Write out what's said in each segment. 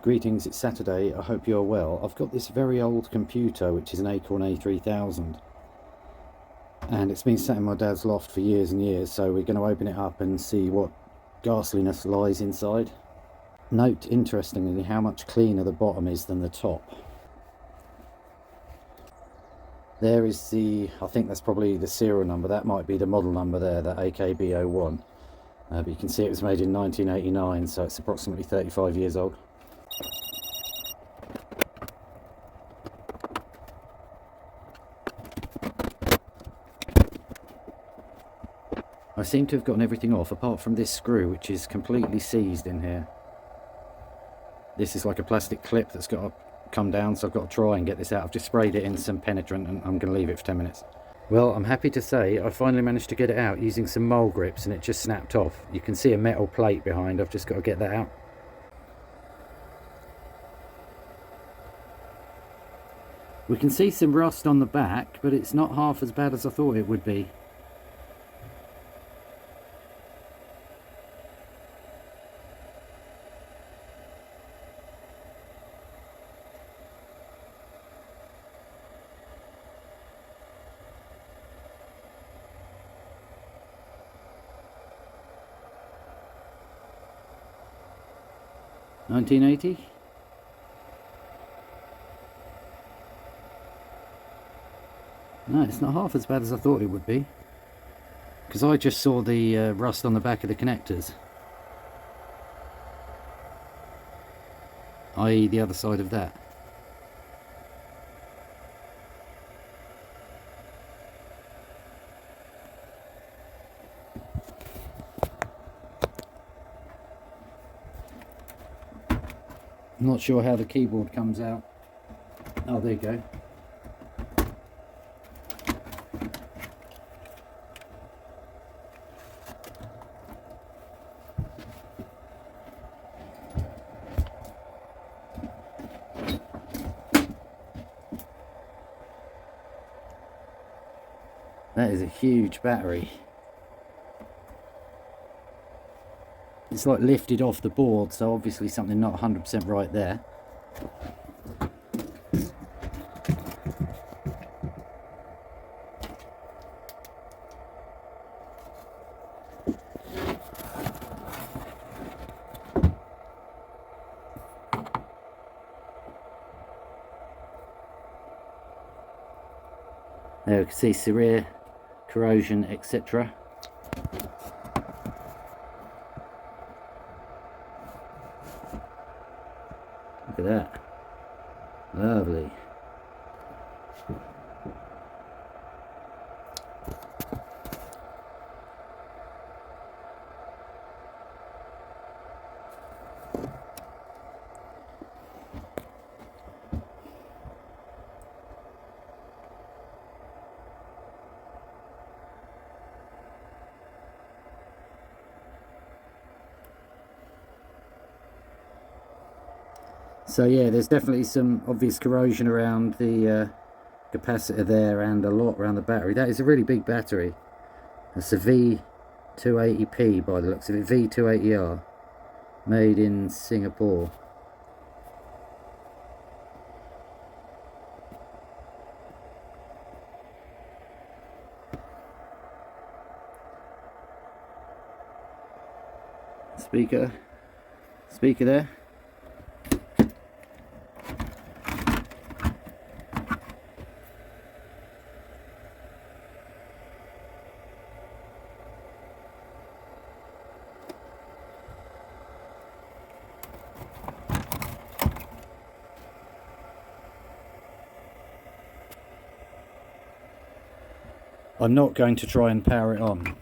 Greetings, it's Saturday, I hope you're well. I've got this very old computer which is an Acorn A3000 and it's been sat in my dad's loft for years and years, so we're going to open it up and see what ghastliness lies inside. Note interestingly how much cleaner the bottom is than the top. There is the, I think that's probably the serial number, that might be the model number there, that AKB01. But you can see it was made in 1989, so it's approximately 35 years old. I seem to have gotten everything off apart from this screw, which is completely seized in here. This is like a plastic clip that's got to come down, so I've got to try and get this out. I've just sprayed it in some penetrant and I'm going to leave it for 10 minutes. Well, I'm happy to say I finally managed to get it out using some mole grips and it just snapped off. You can see a metal plate behind, I've just got to get that out. We can see some rust on the back, but it's not half as bad as I thought it would be. $1980? No, it's not half as bad as I thought it would be, because I just saw the rust on the back of the connectors, i.e. the other side of that. I'm not sure how the keyboard comes out. Oh, there you go. That is a huge battery. It's like lifted off the board, so obviously something not 100% right there. There you can see severe corrosion, etc. Look at that. Lovely. So yeah, there's definitely some obvious corrosion around the capacitor there and a lot around the battery. That is a really big battery. It's a V280P by the looks of it, V280R, made in Singapore. Speaker there. I'm not going to try and power it on.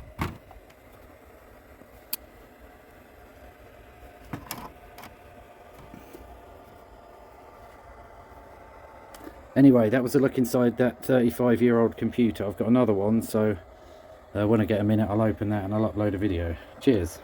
Anyway, that was a look inside that 35-year-old computer. I've got another one, so when I get a minute I'll open that and I'll upload a video. Cheers.